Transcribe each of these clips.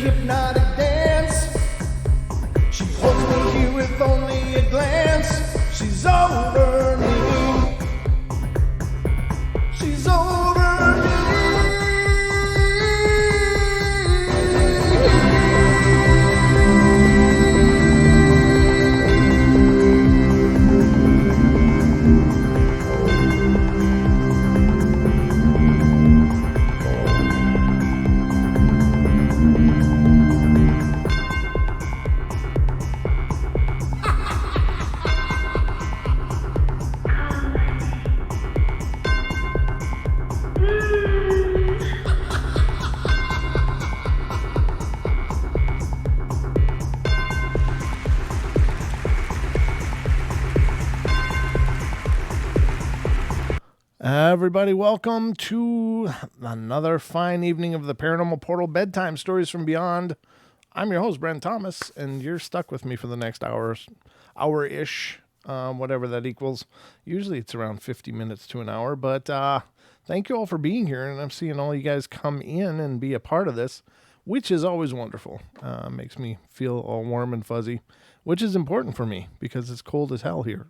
hypnotic dance. She holds me here with only a glance. She's over me. She's over me. Everybody, welcome to another fine evening of the Paranormal Portal Bedtime Stories From Beyond. I'm your host, Brent Thomas, and you're stuck with me for the next hour-ish, whatever that equals. Usually it's around 50 minutes to an hour, but thank you all for being here, and I'm seeing all you guys come in and be a part of this, which is always wonderful. Makes me feel all warm and fuzzy, which is important for me because it's cold as hell here.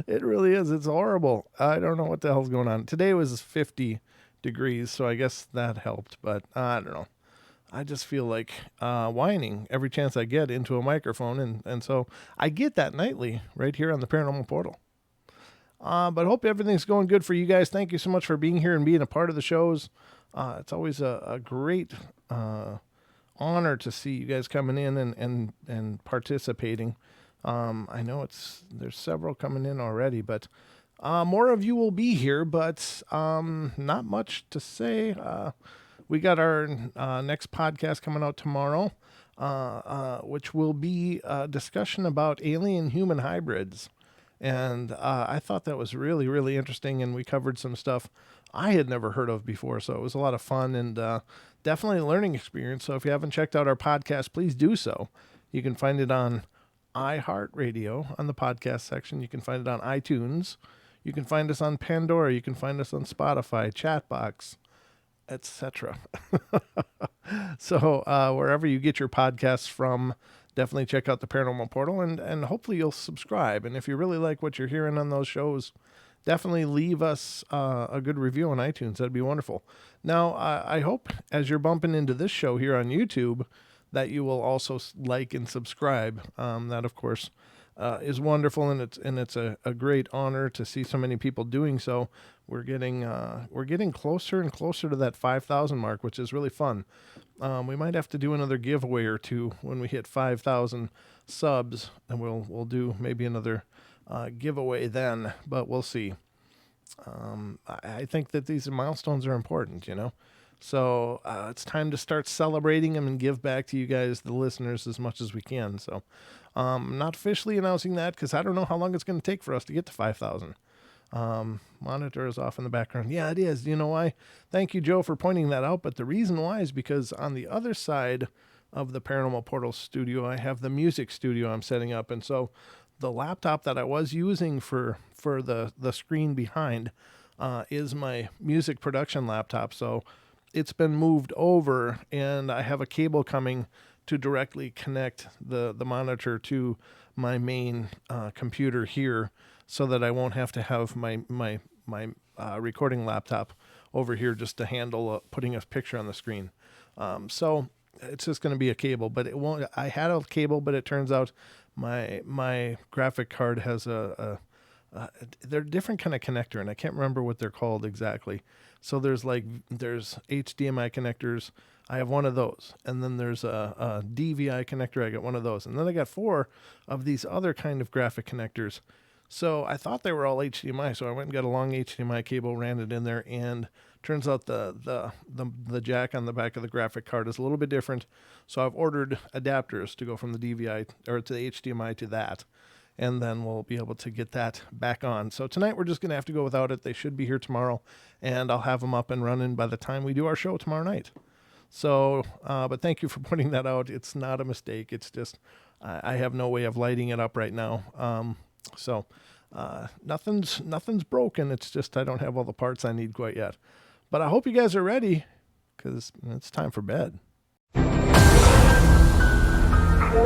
It really is. It's horrible. I don't know what the hell's going on. Today was 50 degrees, so I guess that helped, but I don't know. I just feel like whining every chance I get into a microphone, and so I get that nightly right here on the Paranormal Portal. But hope everything's going good for you guys. Thank you so much for being here and being a part of the shows. It's always a great honor to see you guys coming in and participating. I know there's several coming in already, but more of you will be here, but not much to say. We got our next podcast coming out tomorrow, which will be a discussion about alien-human hybrids. And I thought that was really, really interesting, and we covered some stuff I had never heard of before, so it was a lot of fun and definitely a learning experience. So if you haven't checked out our podcast, please do so. You can find it on iHeartRadio on the podcast section. You can find it on iTunes. You can find us on Pandora. You can find us on Spotify, Chatbox, etc. So wherever you get your podcasts from, definitely check out the Paranormal Portal, and hopefully you'll subscribe. And if you really like what you're hearing on those shows, definitely leave us a good review on iTunes. That'd be wonderful. Now, I hope as you're bumping into this show here on YouTube, that you will also like and subscribe. That, of course, is wonderful, and it's a great honor to see so many people doing so. We're getting closer and closer to that 5,000 mark, which is really fun. We might have to do another giveaway or two when we hit 5,000 subs, and we'll do maybe another giveaway then, but we'll see. I think that these milestones are important, you know. So it's time to start celebrating them and give back to you guys, the listeners, as much as we can. So I'm not officially announcing that because I don't know how long it's going to take for us to get to 5,000. Monitor is off in the background. Yeah, it is. You know why? Thank you, Joe, for pointing that out. But the reason why is because on the other side of the Paranormal Portal studio, I have the music studio I'm setting up. And so the laptop that I was using for the screen behind is my music production laptop. So it's been moved over, and I have a cable coming to directly connect the monitor to my main computer here, so that I won't have to have my recording laptop over here just to handle putting a picture on the screen. So it's just going to be a cable, but it won't. I had a cable, but it turns out my graphic card has they're a different kind of connector, and I can't remember what they're called exactly. So there's HDMI connectors. I have one of those. And then there's a DVI connector. I got one of those. And then I got 4 of these other kind of graphic connectors. So I thought they were all HDMI. So I went and got a long HDMI cable, ran it in there, and turns out the jack on the back of the graphic card is a little bit different. So I've ordered adapters to go from the DVI or to the HDMI to that. And then we'll be able to get that back on. So tonight we're just going to have to go without it. They should be here tomorrow, and I'll have them up and running by the time we do our show tomorrow night. So, but thank you for pointing that out. It's not a mistake. It's just I have no way of lighting it up right now. So nothing's broken. It's just I don't have all the parts I need quite yet. But I hope you guys are ready, because it's time for bed. All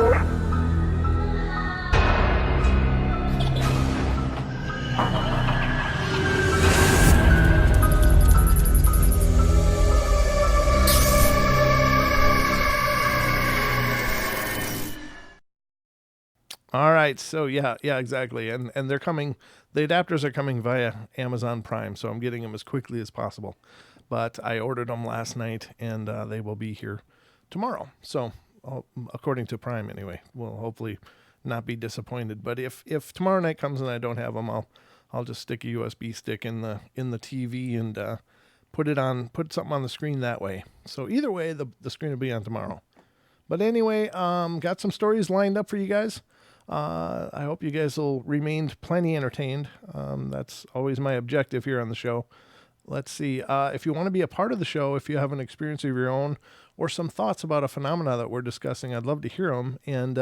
right, so yeah, exactly, and they're coming. The adapters are coming via Amazon Prime, so I'm getting them as quickly as possible. But I ordered them last night, and they will be here tomorrow. So, according to Prime, anyway, we'll hopefully not be disappointed. But if tomorrow night comes and I don't have them, I'll just stick a USB stick in the TV and put something on the screen that way. So either way, the screen will be on tomorrow. But anyway, got some stories lined up for you guys. I hope you guys will remain plenty entertained. That's always my objective here on the show. Let's see. If you want to be a part of the show, if you have an experience of your own or some thoughts about a phenomena that we're discussing, I'd love to hear them. And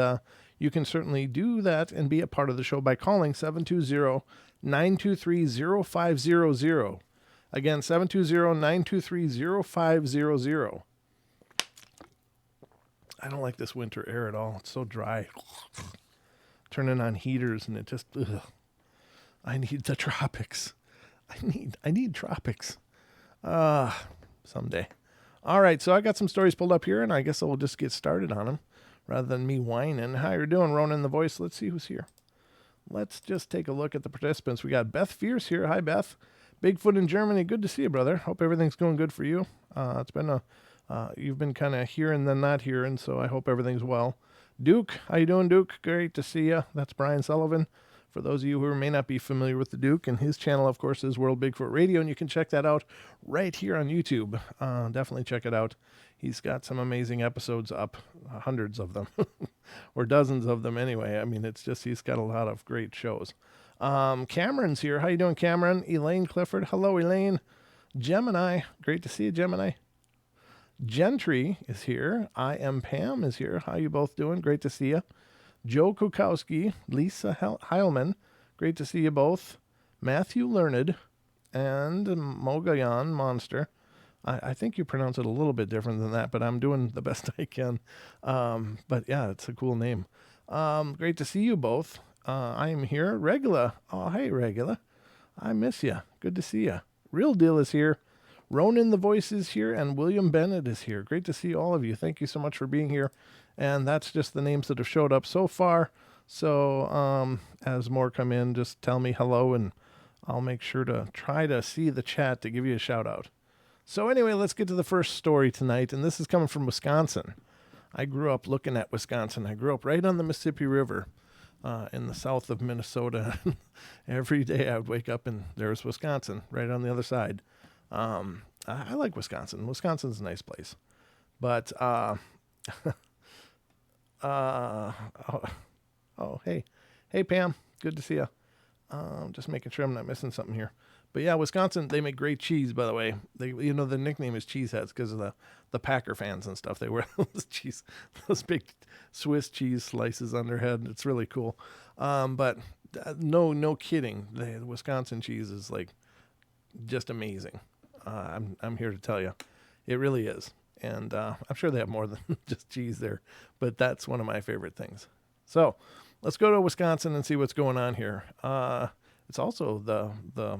you can certainly do that and be a part of the show by calling 720-923-0500. Again, 720-923-0500. I don't like this winter air at all. It's so dry. Turning on heaters and it just, ugh. I need the tropics. I need tropics. Someday. All right, so I got some stories pulled up here, and I guess I'll just get started on them rather than me whining. How you doing, Ronan the Voice? Let's see who's here. Let's just take a look at the participants. We got Beth Fierce here. Hi, Beth. Bigfoot in Germany. Good to see you, brother. Hope everything's going good for you. It's been you've been kind of here and then not here, and so I hope everything's well. Duke, how you doing, Duke? Great to see you. That's Brian Sullivan. For those of you who may not be familiar with the Duke, and his channel, of course, is World Bigfoot Radio, and you can check that out right here on YouTube. Definitely check it out. He's got some amazing episodes up, hundreds of them, or dozens of them anyway. I mean, it's just he's got a lot of great shows. Cameron's here. How you doing, Cameron? Elaine Clifford. Hello, Elaine. Gemini. Great to see you, Gemini. Gentry is here. I Am Pam is here. How you both doing? Great to see you. Joe Kukowski, Lisa Heilman, great to see you both. Matthew Learned, and Mogoyan Monster. I think you pronounce it a little bit different than that, but I'm doing the best I can. But yeah, it's a cool name. Great to see you both. I am here. Regula. Oh, hey, Regula. I miss you. Good to see you. Real Deal is here. Ronan the Voice is here, and William Bennett is here. Great to see all of you. Thank you so much for being here. And that's just the names that have showed up so far. So as more come in, just tell me hello, and I'll make sure to try to see the chat to give you a shout out. So anyway, let's get to the first story tonight, and this is coming from Wisconsin. I grew up looking at Wisconsin. I grew up right on the Mississippi River in the south of Minnesota. Every day I would wake up and there was Wisconsin right on the other side. I like Wisconsin. Wisconsin's a nice place. But, hey. Hey, Pam. Good to see you. Just making sure I'm not missing something here. But yeah, Wisconsin, they make great cheese, by the way. The nickname is Cheeseheads because of the Packer fans and stuff. They wear those big Swiss cheese slices on their head. It's really cool. But no kidding. The Wisconsin cheese is like just amazing. I'm here to tell you, it really is. And I'm sure they have more than just cheese there, but that's one of my favorite things. So let's go to Wisconsin and see what's going on here. It's also the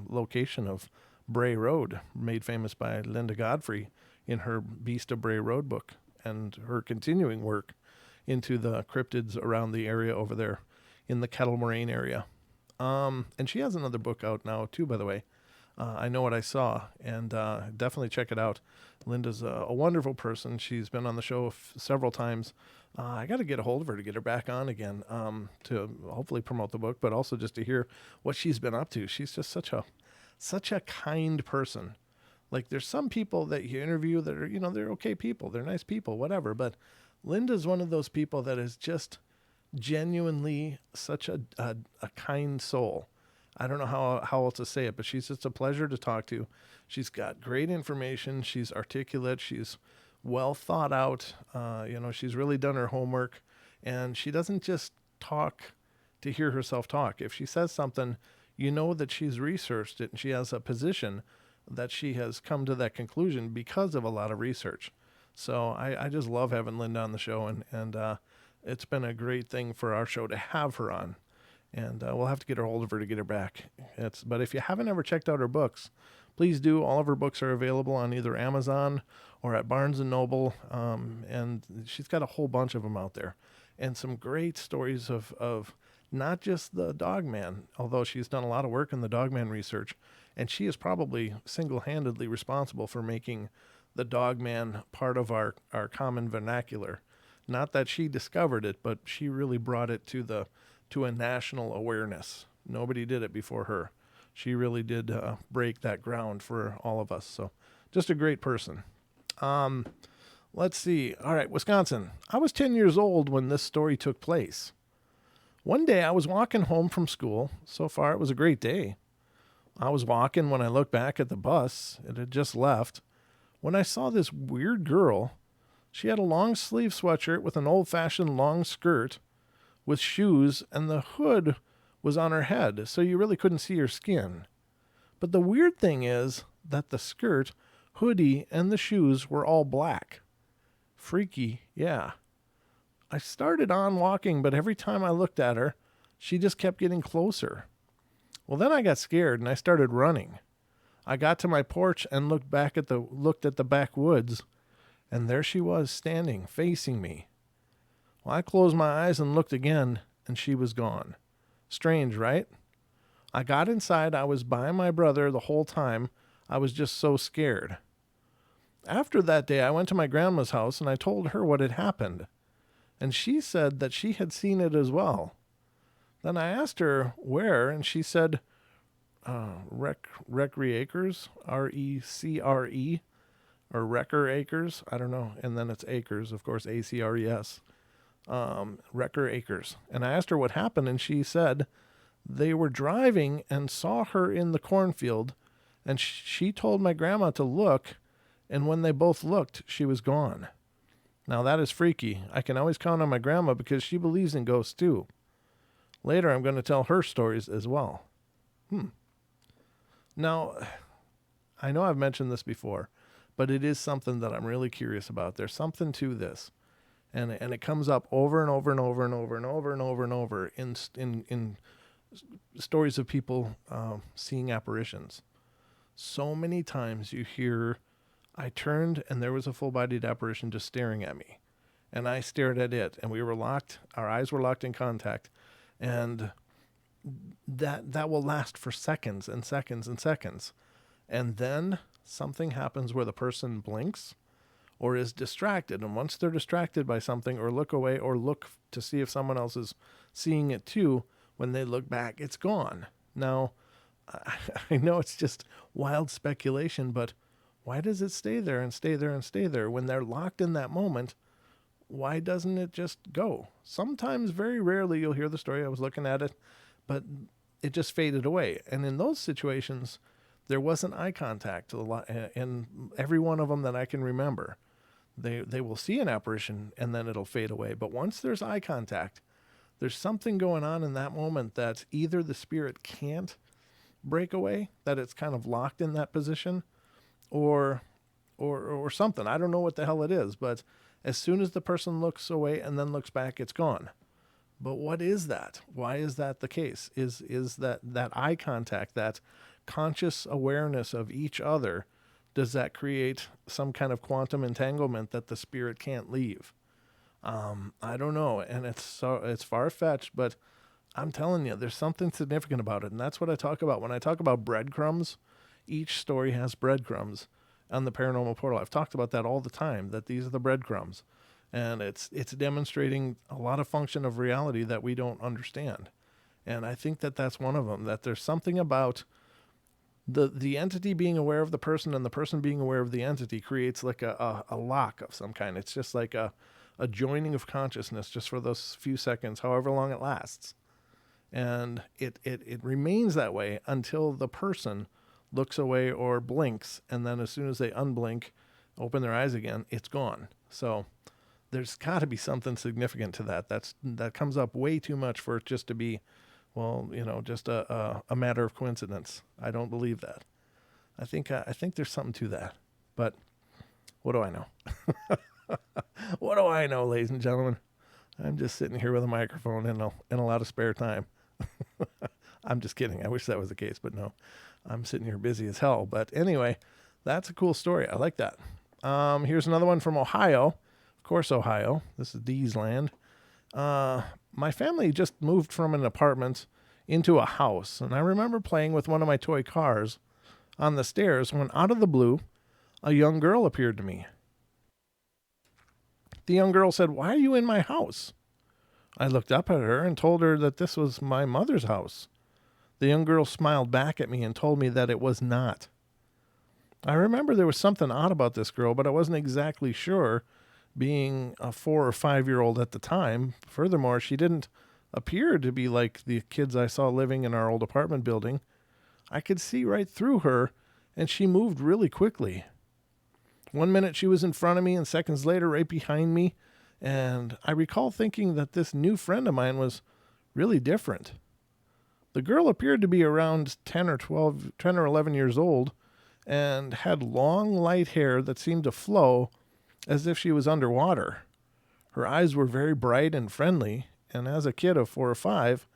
location of Bray Road, made famous by Linda Godfrey in her Beast of Bray Road book and her continuing work into the cryptids around the area over there in the Kettle Moraine area. And she has another book out now too, by the way. I Know What I Saw, and definitely check it out. Linda's a wonderful person. She's been on the show several times. I got to get a hold of her to get her back on again to hopefully promote the book, but also just to hear what she's been up to. She's just such a kind person. Like, there's some people that you interview that are, they're okay people. They're nice people, whatever. But Linda's one of those people that is just genuinely such a kind soul. I don't know how else to say it, but she's just a pleasure to talk to. She's got great information. She's articulate. She's well thought out. She's really done her homework, and she doesn't just talk to hear herself talk. If she says something, that she's researched it, and she has a position that she has come to that conclusion because of a lot of research. So I just love having Linda on the show, and it's been a great thing for our show to have her on. And we'll have to get a hold of her to get her back. But if you haven't ever checked out her books, please do. All of her books are available on either Amazon or at Barnes & Noble. And she's got a whole bunch of them out there. And some great stories of not just the Dogman, although she's done a lot of work in the Dogman research. And she is probably single-handedly responsible for making the Dogman part of our common vernacular. Not that she discovered it, but she really brought it to a national awareness. Nobody did it before her. She really did break that ground for all of us. So just a great person. Let's see. All right, Wisconsin. I was 10 years old when this story took place. One day I was walking home from school. So far it was a great day. I was walking when I looked back at the bus. It had just left. When I saw this weird girl, she had a long sleeve sweatshirt with an old-fashioned long skirt with shoes, and the hood was on her head, so you really couldn't see her skin. But the weird thing is that the skirt, hoodie, and the shoes were all black. Freaky, yeah. I started on walking, but every time I looked at her, she just kept getting closer. Well, then I got scared, and I started running. I got to my porch and looked at the backwoods, and there she was standing, facing me. Well, I closed my eyes and looked again, and she was gone. Strange, right? I got inside. I was by my brother the whole time. I was just so scared. After that day, I went to my grandma's house, and I told her what had happened. And she said that she had seen it as well. Then I asked her where, and she said, Recre Acres, R-E-C-R-E, or Wrecker Acres, I don't know. And then it's Acres, of course, A-C-R-E-S. Wrecker Acres. And I asked her what happened, and she said they were driving and saw her in the cornfield, and she told my grandma to look, and when they both looked, she was gone. Now that is freaky. I can always count on my grandma because she believes in ghosts too. Later, I'm going to tell her stories as well. Now, I know I've mentioned this before, but it is something that I'm really curious about. There's something to this. And it comes up over and over and over and over and over and over and over in stories of people seeing apparitions. So many times you hear, I turned and there was a full-bodied apparition just staring at me. And I stared at it, and we were locked. Our eyes were locked in contact. And that will last for seconds and seconds and seconds. And then something happens where the person blinks or is distracted. And once they're distracted by something or look away or look to see if someone else is seeing it too, when they look back, it's gone. Now, I know it's just wild speculation, but why does it stay there and stay there and stay there? When they're locked in that moment, why doesn't it just go? Sometimes, very rarely, you'll hear the story. I was looking at it, but it just faded away. And in those situations, there wasn't eye contact in every one of them that I can remember. They will see an apparition and then it'll fade away. But once there's eye contact, there's something going on in that moment that either the spirit can't break away, that it's kind of locked in that position, or something. I don't know what the hell it is, but as soon as the person looks away and then looks back, it's gone. But what is that? Why is that the case? Is that eye contact, that conscious awareness of each other, does that create some kind of quantum entanglement that the spirit can't leave? I don't know, and it's far-fetched, but I'm telling you, there's something significant about it, and that's what I talk about. When I talk about breadcrumbs, each story has breadcrumbs on the Paranormal Portal. I've talked about that all the time, that these are the breadcrumbs, and it's demonstrating a lot of function of reality that we don't understand. And I think that that's one of them, that there's something about the entity being aware of the person and the person being aware of the entity creates like a lock of some kind. It's just like a joining of consciousness just for those few seconds, however long it lasts. And it remains that way until the person looks away or blinks, and then as soon as they unblink, open their eyes again, it's gone. So there's got to be something significant to that. That comes up way too much for it just to be, well, just a matter of coincidence. I don't believe that. I think there's something to that. But what do I know? What do I know, ladies and gentlemen? I'm just sitting here with a microphone and a lot of spare time. I'm just kidding. I wish that was the case, but no. I'm sitting here busy as hell. But anyway, that's a cool story. I like that. Here's another one from Ohio. Of course, Ohio. This is Dee's land. My family just moved from an apartment into a house, and I remember playing with one of my toy cars on the stairs when, out of the blue, a young girl appeared to me. The young girl said, "Why are you in my house?" I looked up at her and told her that this was my mother's house. The young girl smiled back at me and told me that it was not. I remember there was something odd about this girl, but I wasn't exactly sure, being a 4 or 5-year-old at the time. Furthermore, she didn't appear to be like the kids I saw living in our old apartment building. I could see right through her, and she moved really quickly. 1 minute she was in front of me, and seconds later right behind me, and I recall thinking that this new friend of mine was really different. The girl appeared to be around 10 or 11 years old, and had long, light hair that seemed to flow as if she was underwater. Her eyes were very bright and friendly, and as a kid of 4 or 5,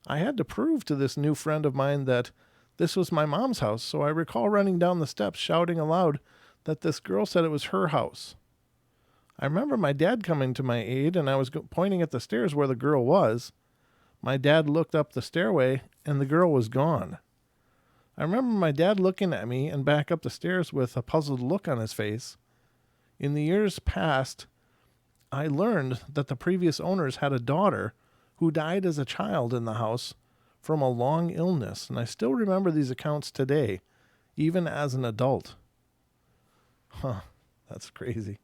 I had to prove to this new friend of mine that this was my mom's house, so I recall running down the steps shouting aloud that this girl said it was her house. I remember my dad coming to my aid, and I was pointing at the stairs where the girl was. My dad looked up the stairway, and the girl was gone. I remember my dad looking at me and back up the stairs with a puzzled look on his face. In the years past, I learned that the previous owners had a daughter who died as a child in the house from a long illness, and I still remember these accounts today, even as an adult. That's crazy.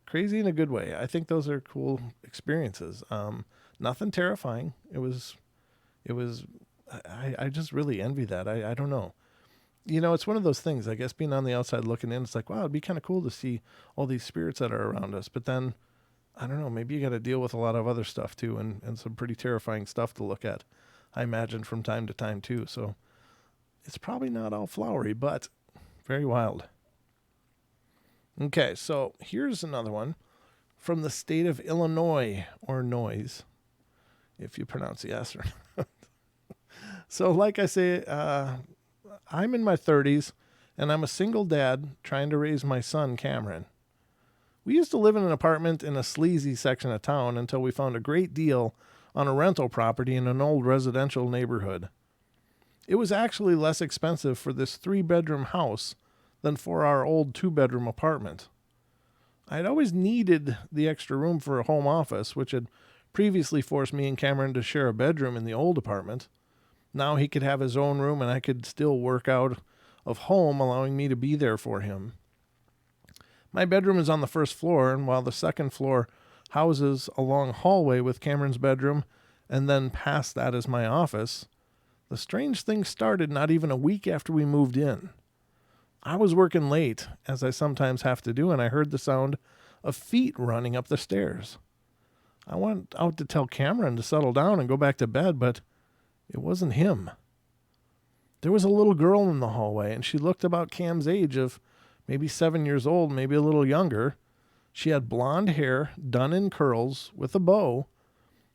Crazy in a good way. I think those are cool experiences. Nothing terrifying. It was, I just really envy that. I don't know. You know, it's one of those things, I guess, being on the outside looking in, it's like, wow, it'd be kind of cool to see all these spirits that are around us. But then, I don't know, maybe you got to deal with a lot of other stuff too, and some pretty terrifying stuff to look at, I imagine, from time to time too. So it's probably not all flowery, but very wild. Okay, so here's another one from the state of Illinois, or Noise, if you pronounce the S or not. So like I say, I'm in my 30s, and I'm a single dad trying to raise my son, Cameron. We used to live in an apartment in a sleazy section of town until we found a great deal on a rental property in an old residential neighborhood. It was actually less expensive for this 3-bedroom house than for our old 2-bedroom apartment. I'd always needed the extra room for a home office, which had previously forced me and Cameron to share a bedroom in the old apartment. Now he could have his own room, and I could still work out of home, allowing me to be there for him. My bedroom is on the first floor, and while the second floor houses a long hallway with Cameron's bedroom, and then past that is my office, the strange thing started not even a week after we moved in. I was working late, as I sometimes have to do, and I heard the sound of feet running up the stairs. I went out to tell Cameron to settle down and go back to bed, but it wasn't him. There was a little girl in the hallway, and she looked about Cam's age of maybe 7 years old, maybe a little younger. She had blonde hair done in curls with a bow,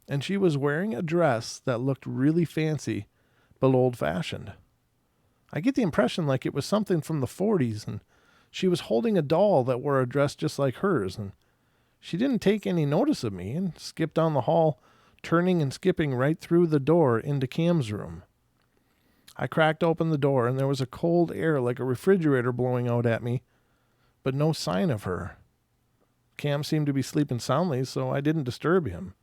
and she was wearing a dress that looked really fancy but old-fashioned. I get the impression like it was something from the 40s, and she was holding a doll that wore a dress just like hers, and she didn't take any notice of me and skipped down the hall, turning and skipping right through the door into Cam's room. I cracked open the door, and there was a cold air like a refrigerator blowing out at me, but no sign of her. Cam seemed to be sleeping soundly, so I didn't disturb him.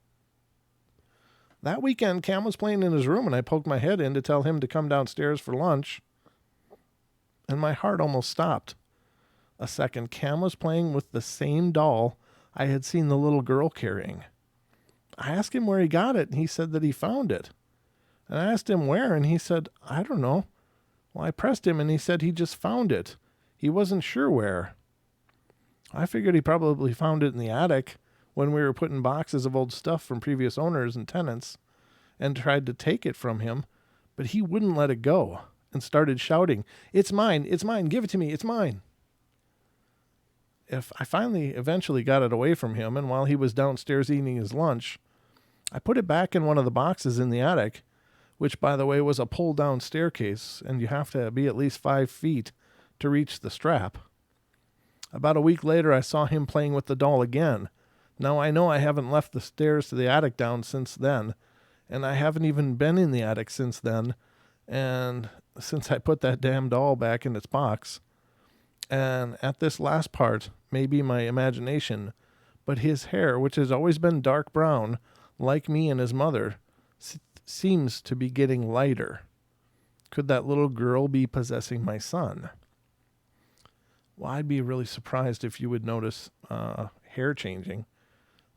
That weekend, Cam was playing in his room, and I poked my head in to tell him to come downstairs for lunch, and my heart almost stopped. A second, Cam was playing with the same doll I had seen the little girl carrying. I asked him where he got it, and he said that he found it. And I asked him where, and he said, I don't know. Well, I pressed him, and he said he just found it. He wasn't sure where. I figured he probably found it in the attic when we were putting boxes of old stuff from previous owners and tenants, and tried to take it from him, but he wouldn't let it go and started shouting, it's mine, give it to me, it's mine. if I finally eventually got it away from him, and while he was downstairs eating his lunch, I put it back in one of the boxes in the attic, which, by the way, was a pull-down staircase, and you have to be at least 5 feet to reach the strap. About a week later, I saw him playing with the doll again. Now, I know I haven't left the stairs to the attic down since then, and I haven't even been in the attic since then, and since I put that damn doll back in its box. And at this last part, maybe my imagination, but his hair, which has always been dark brown, like me and his mother, seems to be getting lighter. Could that little girl be possessing my son? Well, I'd be really surprised if you would notice hair changing.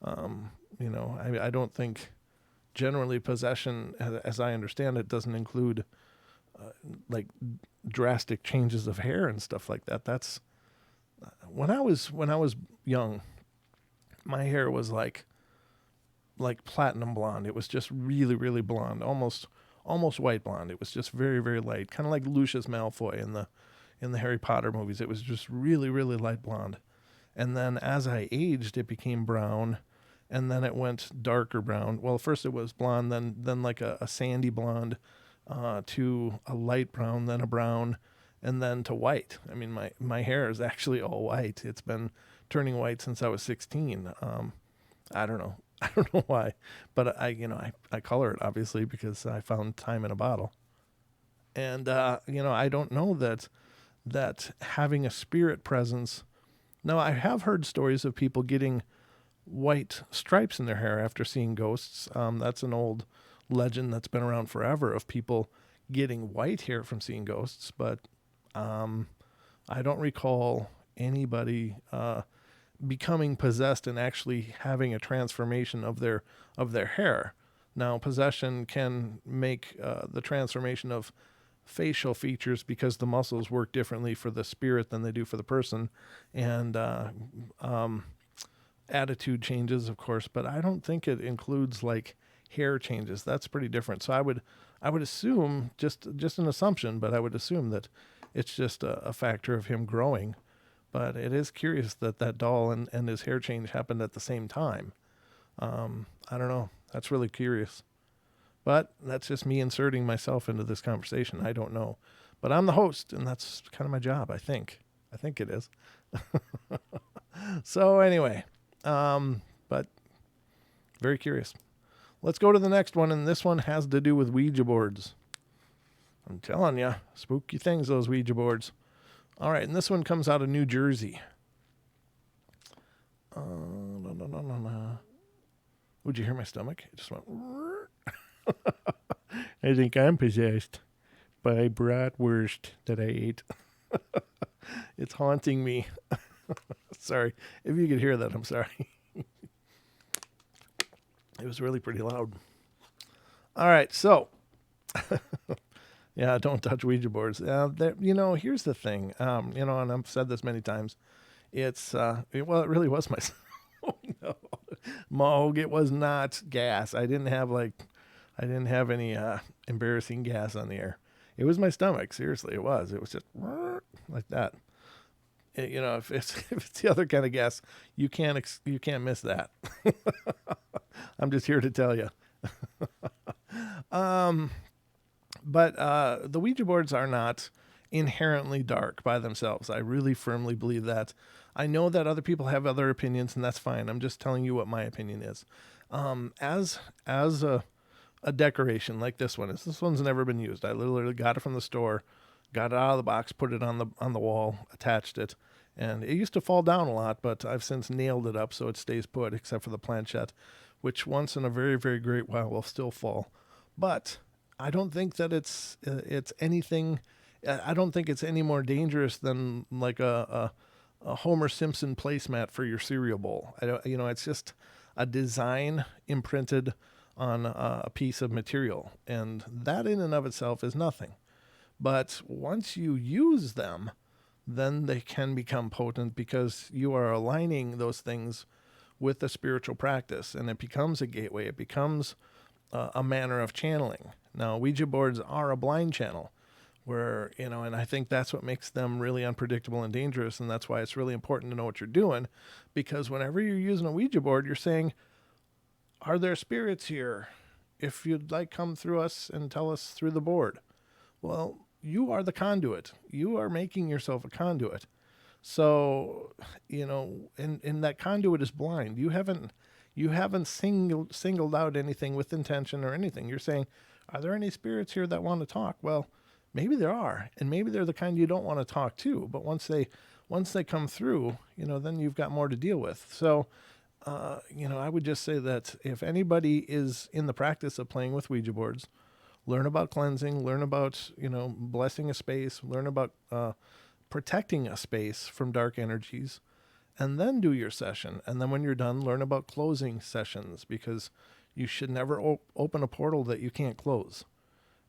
I don't think generally possession, as I understand it, doesn't include like drastic changes of hair and stuff like that. That's when I was young, my hair was like platinum blonde. It was just really, really blonde, almost white blonde. It was just very, very light, kind of like Lucius Malfoy in the Harry Potter movies. It was just really, really light blonde. And then as I aged, it became brown, and then it went darker brown. Well, first it was blonde, then like a sandy blonde, to a light brown, then a brown, and then to white. I mean, my hair is actually all white. It's been turning white since I was 16. I don't know. I don't know why, but I color it obviously because I found time in a bottle. And, I don't know that having a spirit presence. Now, I have heard stories of people getting white stripes in their hair after seeing ghosts. That's an old legend that's been around forever of people getting white hair from seeing ghosts, but I don't recall anybody becoming possessed and actually having a transformation of their hair. Now, possession can make the transformation of facial features because the muscles work differently for the spirit than they do for the person, and attitude changes, of course, but I don't think it includes like hair changes. That's pretty different. So I would assume, just an assumption, but I would assume that it's just a factor of him growing. But it is curious that doll and his hair change happened at the same time. I don't know. That's really curious. But that's just me inserting myself into this conversation. I don't know. But I'm the host, and that's kind of my job, I think. I think it is. So anyway, but very curious. Let's go to the next one, and this one has to do with Ouija boards. I'm telling you, spooky things, those Ouija boards. All right, and this one comes out of New Jersey. Would you hear my stomach? It just went... I think I'm possessed by bratwurst that I ate. It's haunting me. Sorry. If you could hear that, I'm sorry. It was really pretty loud. All right, so... Yeah, don't touch Ouija boards. Here's the thing. And I've said this many times. It really was my... Oh, no. Moog, it was not gas. I didn't have any embarrassing gas on the air. It was my stomach. Seriously, it was. It was just like that. If it's the other kind of gas, you can't miss that. I'm just here to tell you. But the Ouija boards are not inherently dark by themselves. I really firmly believe that. I know that other people have other opinions, and that's fine. I'm just telling you what my opinion is. As a decoration like this one. This one's never been used. I literally got it from the store, got it out of the box, put it on the wall, attached it, and it used to fall down a lot, but I've since nailed it up so it stays put, except for the planchette, which once in a very, very great while will still fall. But I don't think that it's anything. I don't think it's any more dangerous than like a Homer Simpson placemat for your cereal bowl. It's just a design imprinted on a piece of material, and that in and of itself is nothing. But once you use them, then they can become potent because you are aligning those things with the spiritual practice, and it becomes a gateway. It becomes a manner of channeling. Now, Ouija boards are a blind channel, where, and I think that's what makes them really unpredictable and dangerous. And that's why it's really important to know what you're doing, because whenever you're using a Ouija board, you're saying, are there spirits here? If you'd like, come through us and tell us through the board. Well, you are the conduit. You are making yourself a conduit. So, and that conduit is blind. You haven't singled out anything with intention or anything. You're saying, are there any spirits here that want to talk? Well, maybe there are, and maybe they're the kind you don't want to talk to. But once they come through, then you've got more to deal with. So, I would just say that if anybody is in the practice of playing with Ouija boards, learn about cleansing, learn about, blessing a space, learn about protecting a space from dark energies, and then do your session. And then when you're done, learn about closing sessions, because you should never open a portal that you can't close.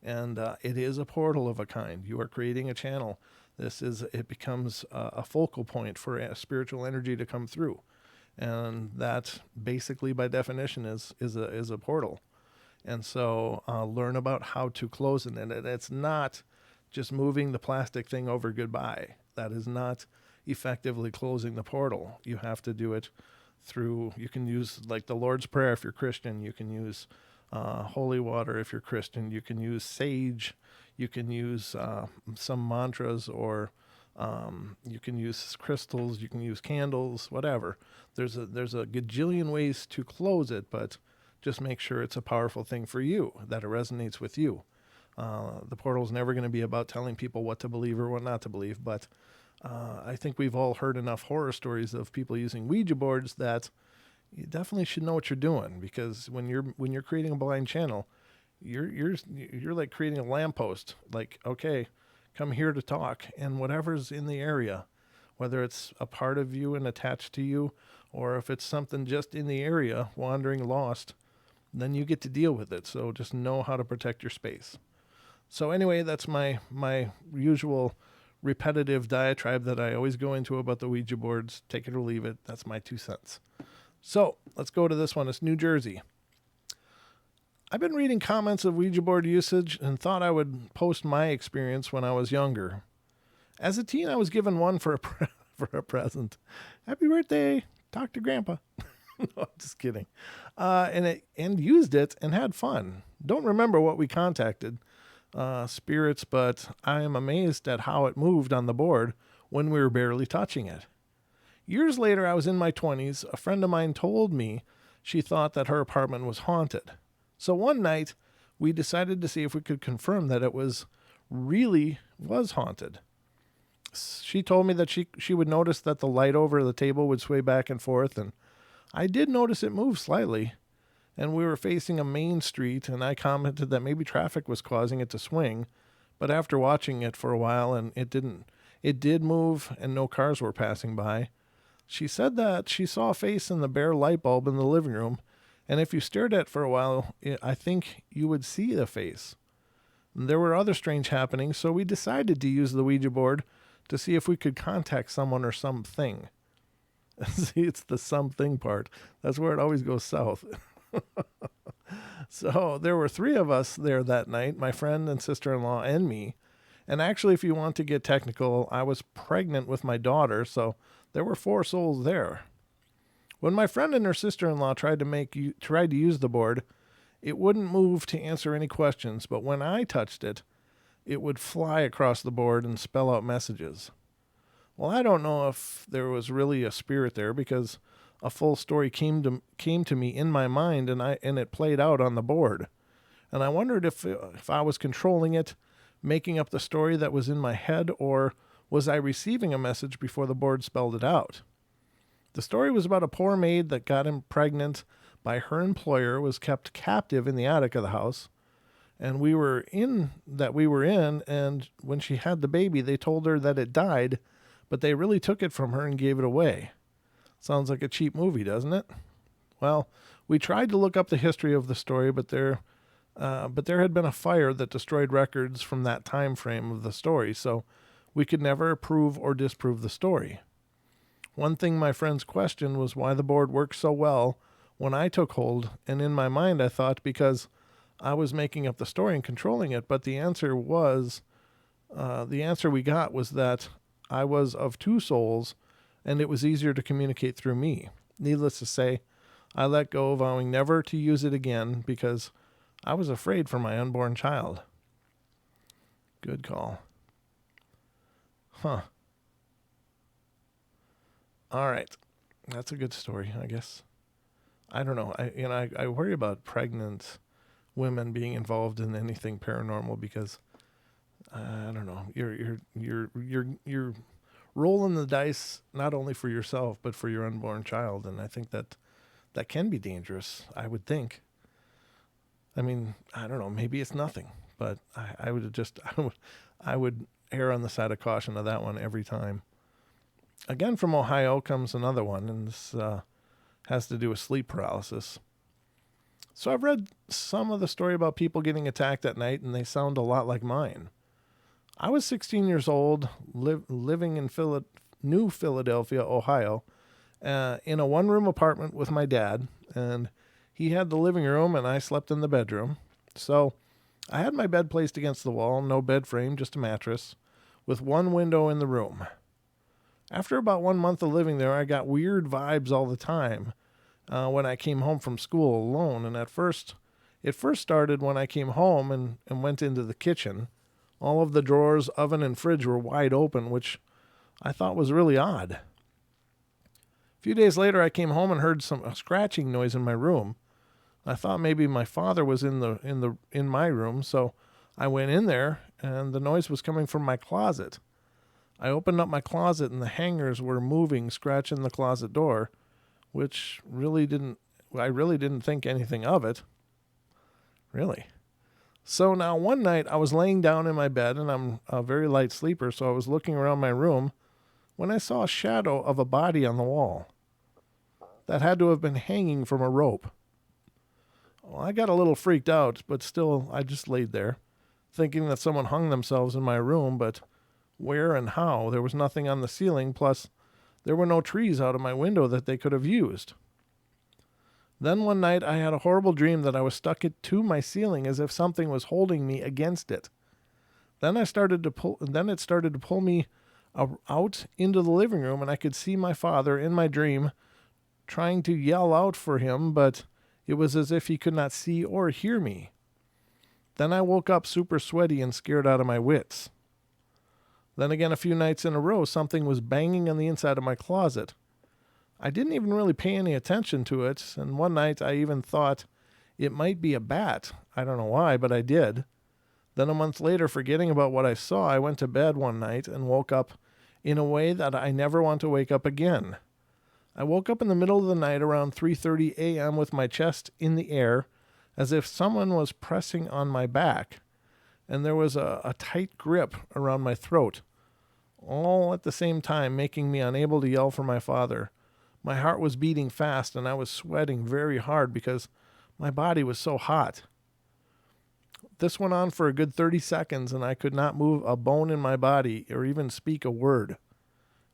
And it is a portal of a kind. You are creating a channel. It becomes a focal point for a spiritual energy to come through. And that basically by definition is a portal. And so learn about how to close it. And it's not just moving the plastic thing over goodbye. That is not effectively closing the portal. You have to do it through, you can use like the Lord's Prayer if you're Christian. You can use holy water if you're Christian. You can use sage. You can use some mantras, or you can use crystals. You can use candles, whatever. There's a gajillion ways to close it, but just make sure it's a powerful thing for you, that it resonates with you. The portal's never going to be about telling people what to believe or what not to believe, but I think we've all heard enough horror stories of people using Ouija boards that you definitely should know what you're doing, because when you're creating a blind channel, you're like creating a lamppost. Like, okay, come here to talk, and whatever's in the area, whether it's a part of you and attached to you, or if it's something just in the area wandering lost, then you get to deal with it. So just know how to protect your space. So anyway, that's my usual repetitive diatribe that I always go into about the Ouija boards. Take it or leave it. That's my 2 cents. So let's go to this one. It's New Jersey. I've been reading comments of Ouija board usage and thought I would post my experience when I was younger. As a teen, I was given one for a present. Happy birthday. Talk to Grandpa. No, just kidding. And used it and had fun. Don't remember what we contacted spirits, but I am amazed at how it moved on the board when we were barely touching it. Years later, I was in my 20s. A friend of mine told me she thought that her apartment was haunted. So one night, we decided to see if we could confirm that it was haunted. She told me that she would notice that the light over the table would sway back and forth, and I did notice it move slightly. And we were facing a main street, and I commented that maybe traffic was causing it to swing. But after watching it for a while, and it did move, and no cars were passing by. She said that she saw a face in the bare light bulb in the living room, and if you stared at it for a while, I think you would see the face. And there were other strange happenings, so we decided to use the Ouija board to see if we could contact someone or something. See, it's the something part. That's where it always goes south. So there were 3 of us there that night, my friend and sister-in-law and me. And actually, if you want to get technical, I was pregnant with my daughter, so there were 4 souls there. When my friend and her sister-in-law tried to use the board, it wouldn't move to answer any questions, but when I touched it, it would fly across the board and spell out messages. Well, I don't know if there was really a spirit there, because a full story came to me in my mind, and it played out on the board. And I wondered if I was controlling it, making up the story that was in my head, or was I receiving a message before the board spelled it out? The story was about a poor maid that got pregnant by her employer, was kept captive in the attic of the house, and we were in, and when she had the baby, they told her that it died, but they really took it from her and gave it away. Sounds like a cheap movie, doesn't it? Well, we tried to look up the history of the story, but there had been a fire that destroyed records from that time frame of the story, so we could never prove or disprove the story. One thing my friends questioned was why the board worked so well when I took hold, and in my mind I thought because I was making up the story and controlling it, but the answer was The answer we got was that I was of two souls and it was easier to communicate through me. Needless to say, I let go, vowing never to use it again because I was afraid for my unborn child. Good call. Huh. All right. That's a good story, I guess. I don't know. I worry about pregnant women being involved in anything paranormal because I don't know. You're rolling the dice not only for yourself but for your unborn child, and I think that can be dangerous. I would think. I mean, I don't know. Maybe it's nothing, but I would just I would err on the side of caution of that one every time. Again, from Ohio comes another one, and this has to do with sleep paralysis. So I've read some of the story about people getting attacked at night, and they sound a lot like mine. I was 16 years old, living in New Philadelphia, Ohio, in a one-room apartment with my dad, and he had the living room, and I slept in the bedroom. So I had my bed placed against the wall, no bed frame, just a mattress, with one window in the room. After about 1 month of living there, I got weird vibes all the time when I came home from school alone. And it first started when I came home and went into the kitchen. All of the drawers, oven, and fridge were wide open, which I thought was really odd. A few days later, I came home and heard a scratching noise in my room. I thought maybe my father was in my room, so I went in there, and the noise was coming from my closet. I opened up my closet, and the hangers were moving, scratching the closet door, which I really didn't think anything of it. Really. So now one night I was laying down in my bed, and I'm a very light sleeper, so I was looking around my room when I saw a shadow of a body on the wall that had to have been hanging from a rope. Well, I got a little freaked out, but still I just laid there, thinking that someone hung themselves in my room, but where and how? There was nothing on the ceiling, plus there were no trees out of my window that they could have used. Then one night I had a horrible dream that I was stuck to my ceiling as if something was holding me against it. Then it started to pull me out into the living room, and I could see my father in my dream trying to yell out for him, but it was as if he could not see or hear me. Then I woke up super sweaty and scared out of my wits. Then again, a few nights in a row, something was banging on the inside of my closet. I didn't even really pay any attention to it, and one night I even thought it might be a bat. I don't know why, but I did. Then a month later, forgetting about what I saw, I went to bed one night and woke up in a way that I never want to wake up again. I woke up in the middle of the night around 3:30 a.m. with my chest in the air, as if someone was pressing on my back, and there was a tight grip around my throat, all at the same time making me unable to yell for my father. My heart was beating fast, and I was sweating very hard because my body was so hot. This went on for a good 30 seconds, and I could not move a bone in my body or even speak a word.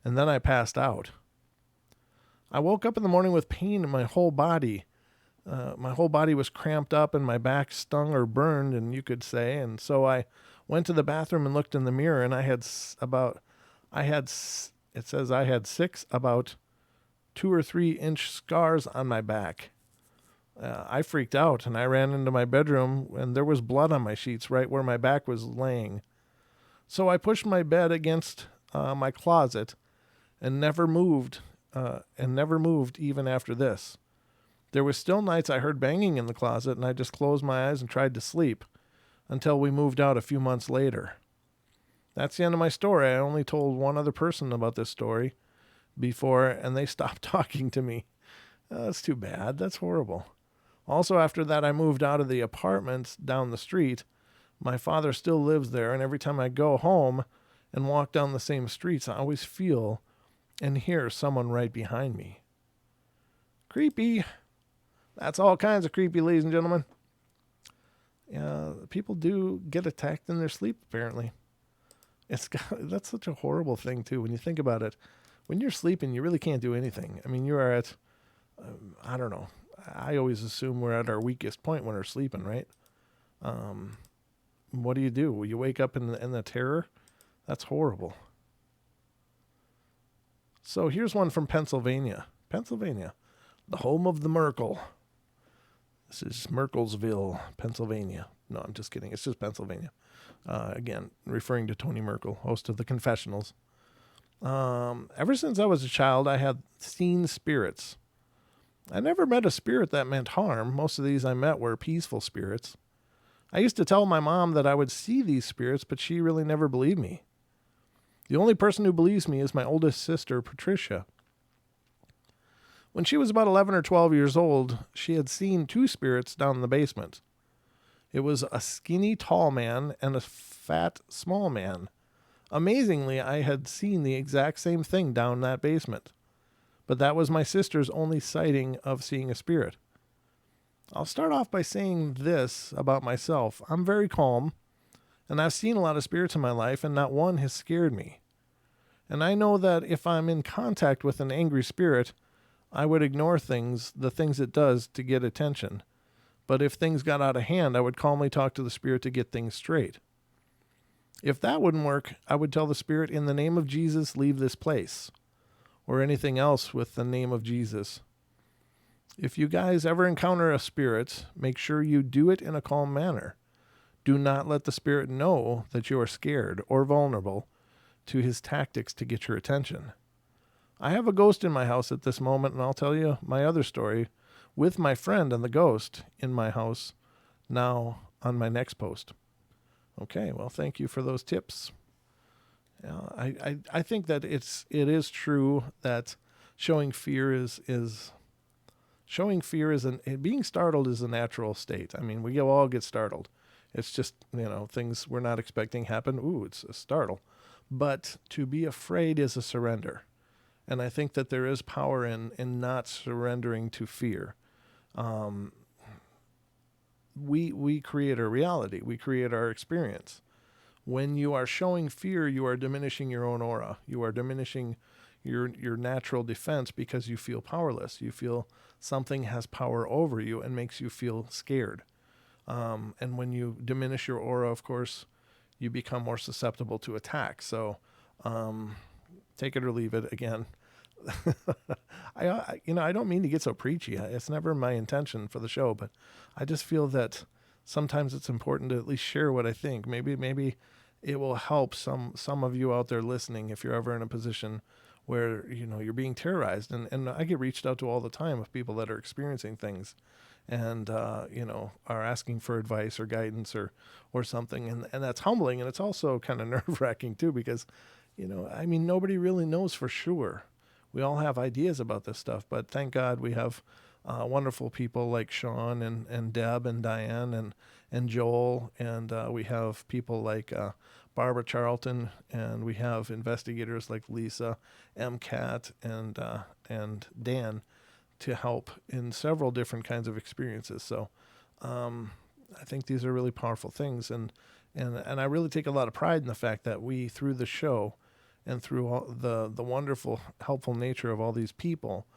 And then I passed out. I woke up in the morning with pain in my whole body. My whole body was cramped up, and my back stung or burned, and you could say. And so I went to the bathroom and looked in the mirror, and it says I had 6 about 2 or 3 inch scars on my back. I freaked out, and I ran into my bedroom, and there was blood on my sheets right where my back was laying. So I pushed my bed against my closet and never moved even after this. There were still nights I heard banging in the closet, and I just closed my eyes and tried to sleep until we moved out a few months later. That's the end of my story. I only told one other person about this story before, and they stopped talking to me. That's too bad. That's horrible. Also, after that, I moved out of the apartment down the street. My father still lives there, and every time I go home and walk down the same streets, I always feel and hear someone right behind me. Creepy. That's all kinds of creepy, ladies and gentlemen. People do get attacked in their sleep, apparently. That's such a horrible thing, too, when you think about it. When you're sleeping, you really can't do anything. I mean, you are at, I don't know. I always assume we're at our weakest point when we're sleeping, right? What do? You wake up in the terror. That's horrible. So here's one from Pennsylvania. Pennsylvania, the home of the Merkel. This is Merkelsville, Pennsylvania. No, I'm just kidding. It's just Pennsylvania. Again, referring to Tony Merkel, host of the Confessionals. Ever since I was a child, I had seen spirits. I never met a spirit that meant harm. Most of these I met were peaceful spirits. I used to tell my mom that I would see these spirits, but she really never believed me. The only person who believes me is my oldest sister, Patricia. When she was about 11 or 12 years old, she had seen two spirits down in the basement. It was a skinny, tall man and a fat, small man. Amazingly, I had seen the exact same thing down that basement. But that was my sister's only sighting of seeing a spirit. I'll start off by saying this about myself. I'm very calm, and I've seen a lot of spirits in my life, and not one has scared me. And I know that if I'm in contact with an angry spirit, I would ignore the things it does to get attention. But if things got out of hand, I would calmly talk to the spirit to get things straight. If that wouldn't work, I would tell the spirit, in the name of Jesus, leave this place. Or anything else with the name of Jesus. If you guys ever encounter a spirit, make sure you do it in a calm manner. Do not let the spirit know that you are scared or vulnerable to his tactics to get your attention. I have a ghost in my house at this moment, and I'll tell you my other story with my friend and the ghost in my house now on my next post. Okay, well, thank you for those tips. I think that it is true that showing fear being startled is a natural state. I mean, we all get startled. It's just, things we're not expecting happen. Ooh, it's a startle. But to be afraid is a surrender. And I think that there is power in not surrendering to fear. We create our reality. We create our experience. When you are showing fear, you are diminishing your own aura. You are diminishing your natural defense because you feel powerless. You feel something has power over you and makes you feel scared. And when you diminish your aura, of course, you become more susceptible to attack. So take it or leave it. Again, I don't mean to get so preachy. It's never my intention for the show, but I just feel that sometimes it's important to at least share what I think. Maybe it will help some of you out there listening if you're ever in a position where you're being terrorized. And I get reached out to all the time of people that are experiencing things and are asking for advice or guidance or something, and that's humbling, and it's also kind of nerve-wracking too, because nobody really knows for sure. We all have ideas about this stuff, but thank God we have wonderful people like Sean and Deb and Diane and Joel, and we have people like Barbara Charlton, and we have investigators like Lisa, MCAT, and Dan to help in several different kinds of experiences. So I think these are really powerful things, and I really take a lot of pride in the fact that we, through the show and through all the wonderful, helpful nature of all these people,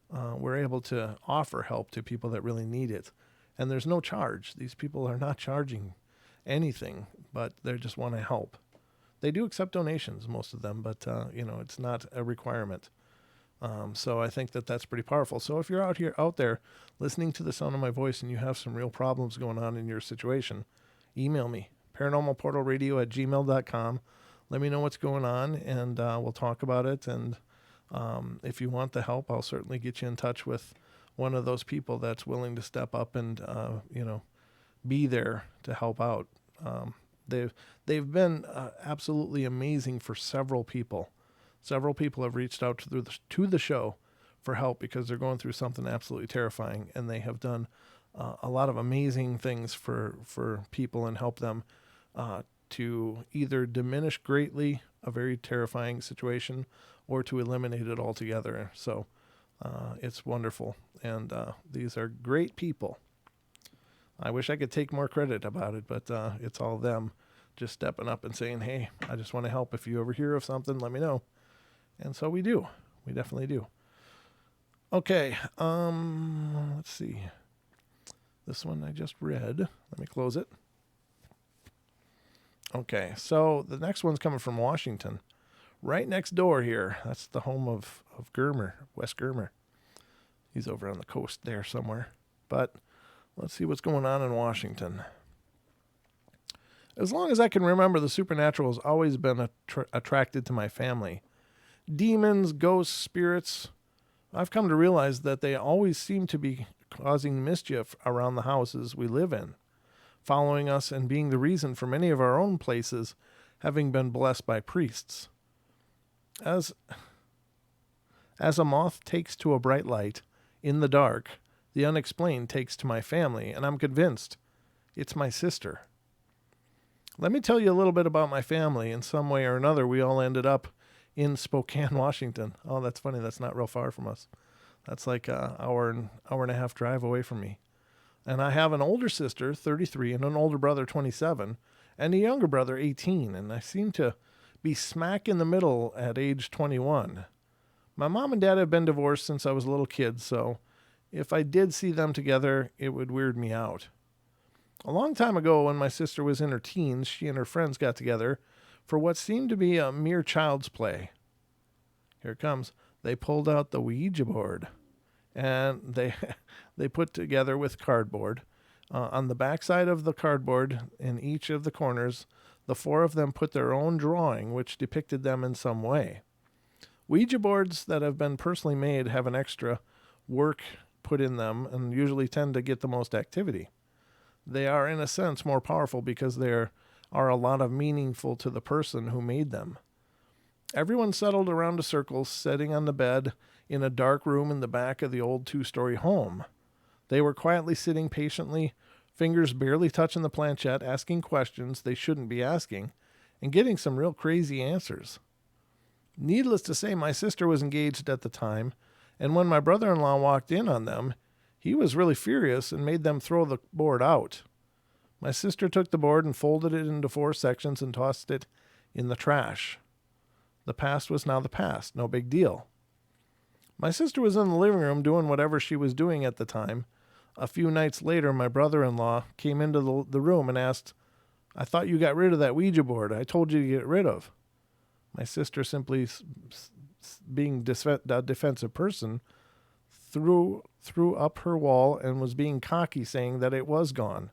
we're able to offer help to people that really need it. And there's no charge. These people are not charging anything, but they just want to help. They do accept donations, most of them, but it's not a requirement. So I think that that's pretty powerful. So if you're out there listening to the sound of my voice and you have some real problems going on in your situation, email me, paranormalportalradio@gmail.com. Let me know what's going on, and we'll talk about it. And if you want the help, I'll certainly get you in touch with one of those people that's willing to step up and be there to help out. They've been absolutely amazing for several people. Several people have reached out to the show for help because they're going through something absolutely terrifying, and they have done a lot of amazing things for people and help them to either diminish greatly a very terrifying situation or to eliminate it altogether. So it's wonderful, and these are great people. I wish I could take more credit about it, but it's all them just stepping up and saying, hey, I just want to help. If you ever hear of something, let me know. And so we do. We definitely do. Okay, let's see. This one I just read. Let me close it. Okay, so the next one's coming from Washington. Right next door here. That's the home of Germer, Wes Germer. He's over on the coast there somewhere. But let's see what's going on in Washington. As long as I can remember, the supernatural has always been attracted to my family. Demons, ghosts, spirits. I've come to realize that they always seem to be causing mischief around the houses we live in, following us and being the reason for many of our own places having been blessed by priests. As a moth takes to a bright light in the dark, the unexplained takes to my family, and I'm convinced it's my sister. Let me tell you a little bit about my family. In some way or another, we all ended up in Spokane, Washington. Oh, that's funny. That's not real far from us. That's like an hour and a half drive away from me. And I have an older sister, 33, and an older brother, 27, and a younger brother, 18. And I seem to be smack in the middle at age 21. My mom and dad have been divorced since I was a little kid, so if I did see them together, it would weird me out. A long time ago, when my sister was in her teens, she and her friends got together for what seemed to be a mere child's play. Here it comes. They pulled out the Ouija board, and they put together with cardboard. On the backside of the cardboard, in each of the corners, the four of them put their own drawing, which depicted them in some way. Ouija boards that have been personally made have an extra work put in them and usually tend to get the most activity. They are, in a sense, more powerful because there are a lot of meaningful to the person who made them. Everyone settled around a circle, sitting on the bed in a dark room in the back of the old 2-story home. They were quietly sitting patiently, fingers barely touching the planchette, asking questions they shouldn't be asking, and getting some real crazy answers. Needless to say, my sister was engaged at the time, and when my brother-in-law walked in on them, he was really furious and made them throw the board out. My sister took the board and folded it into 4 sections and tossed it in the trash. The past was now the past, no big deal. My sister was in the living room doing whatever she was doing at the time. A few nights later, my brother-in-law came into the room and asked, "I thought you got rid of that Ouija board. I told you to get rid of." My sister, simply being a defensive person, threw up her wall and was being cocky, saying that it was gone.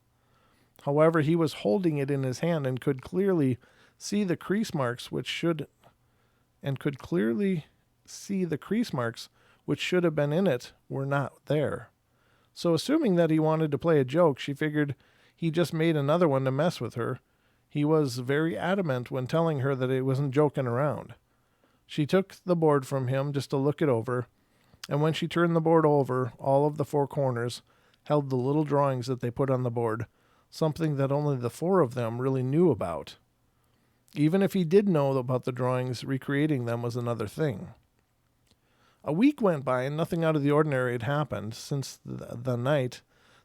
However, he was holding it in his hand and could clearly see the crease marks which should have been in it were not there. So assuming that he wanted to play a joke, she figured he just made another one to mess with her. He was very adamant when telling her that it wasn't joking around. She took the board from him just to look it over, and when she turned the board over, all of the 4 corners held the little drawings that they put on the board, something that only the 4 of them really knew about. Even if he did know about the drawings, recreating them was another thing. A week went by and nothing out of the ordinary had happened. Since the night,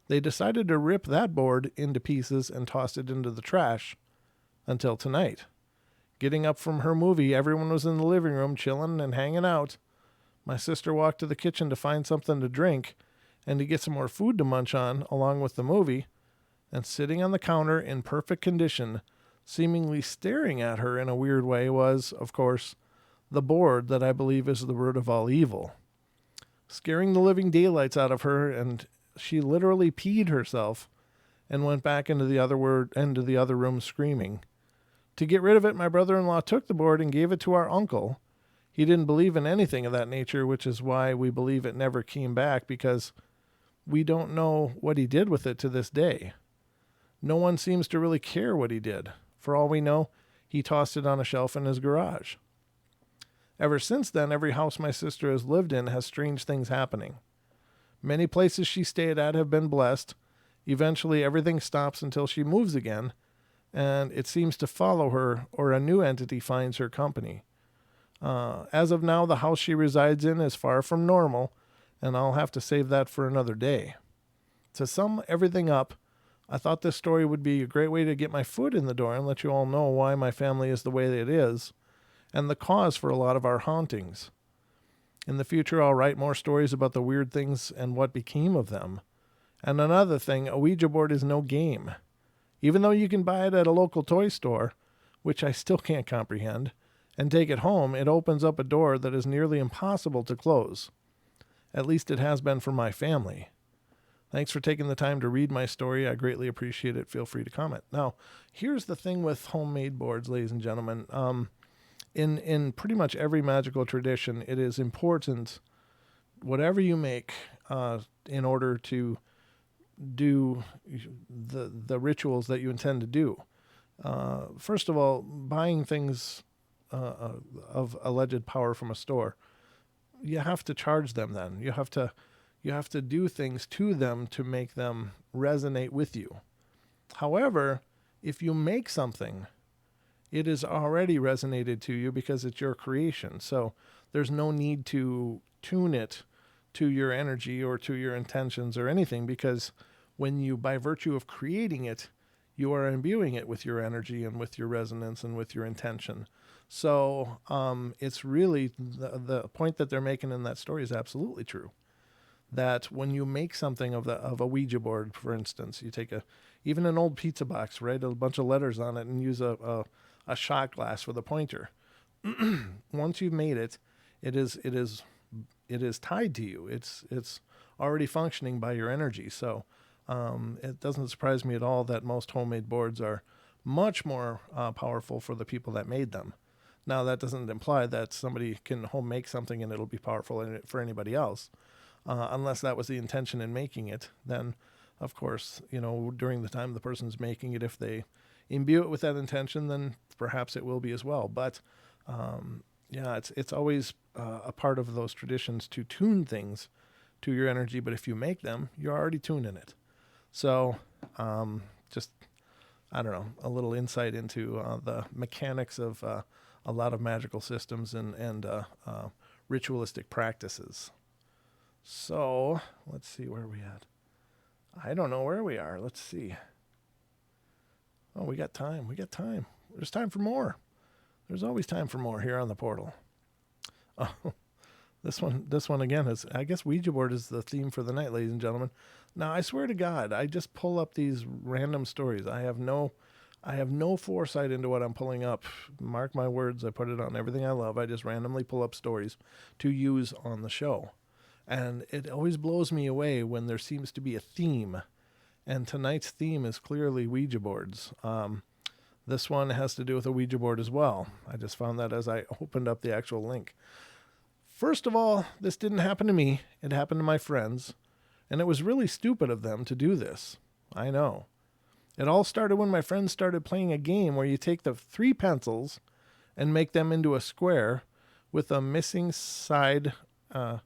they decided to rip that board into pieces and toss it into the trash until tonight. Getting up from her movie, everyone was in the living room chilling and hanging out. My sister walked to the kitchen to find something to drink and to get some more food to munch on along with the movie, and sitting on the counter in perfect condition, seemingly staring at her in a weird way, was, of course, the board that I believe is the root of all evil. Scaring the living daylights out of her, and she literally peed herself and went back into the other room screaming. To get rid of it, my brother-in-law took the board and gave it to our uncle. He didn't believe in anything of that nature, which is why we believe it never came back, because we don't know what he did with it to this day. No one seems to really care what he did. For all we know, he tossed it on a shelf in his garage. Ever since then, every house my sister has lived in has strange things happening. Many places she stayed at have been blessed. Eventually, everything stops until she moves again, and it seems to follow her, or a new entity finds her company. As of now, the house she resides in is far from normal, and I'll have to save that for another day. To sum everything up, I thought this story would be a great way to get my foot in the door and let you all know why my family is the way it is, and the cause for a lot of our hauntings. In the future, I'll write more stories about the weird things and what became of them. And another thing, a Ouija board is no game. Even though you can buy it at a local toy store, which I still can't comprehend, and take it home, it opens up a door that is nearly impossible to close. At least it has been for my family. Thanks for taking the time to read my story. I greatly appreciate it. Feel free to comment. Now, here's the thing with homemade boards, ladies and gentlemen. In pretty much every magical tradition, it is important, whatever you make, in order to do the rituals that you intend to do. First of all, buying things of alleged power from a store, you have to charge them. Then you have to do things to them to make them resonate with you. However, if you make something, it is already resonated to you because it's your creation. So there's no need to tune it to your energy or to your intentions or anything, because when you, by virtue of creating it, you are imbuing it with your energy and with your resonance and with your intention. So it's really the point that they're making in that story is absolutely true. That when you make something of a Ouija board, for instance, you take even an old pizza box, write a bunch of letters on it, and use a shot glass with a pointer. Once you've made it, it is tied to you. It's already functioning by your energy. So it doesn't surprise me at all that most homemade boards are much more powerful for the people that made them. Now, that doesn't imply that somebody can home make something and it'll be powerful for anybody else. Unless that was the intention in making it, then, of course, during the time the person's making it, if they imbue it with that intention, then perhaps it will be as well. But, it's always a part of those traditions to tune things to your energy. But if you make them, you're already tuning it. So, just, I don't know, a little insight into the mechanics of a lot of magical systems and ritualistic practices. So, let's see where we at. I don't know where we are. Let's see. Oh, we got time. There's time for more. There's always time for more here on the portal. Oh, this one again is, I guess Ouija board is the theme for the night, ladies and gentlemen. Now, I swear to God, I just pull up these random stories. I have no foresight into what I'm pulling up. Mark my words, I put it on everything I love. I just randomly pull up stories to use on the show. And it always blows me away when there seems to be a theme. And tonight's theme is clearly Ouija boards. This one has to do with a Ouija board as well. I just found that as I opened up the actual link. First of all, this didn't happen to me. It happened to my friends. And it was really stupid of them to do this. I know. It all started when my friends started playing a game where you take the 3 pencils and make them into a square with a missing side, and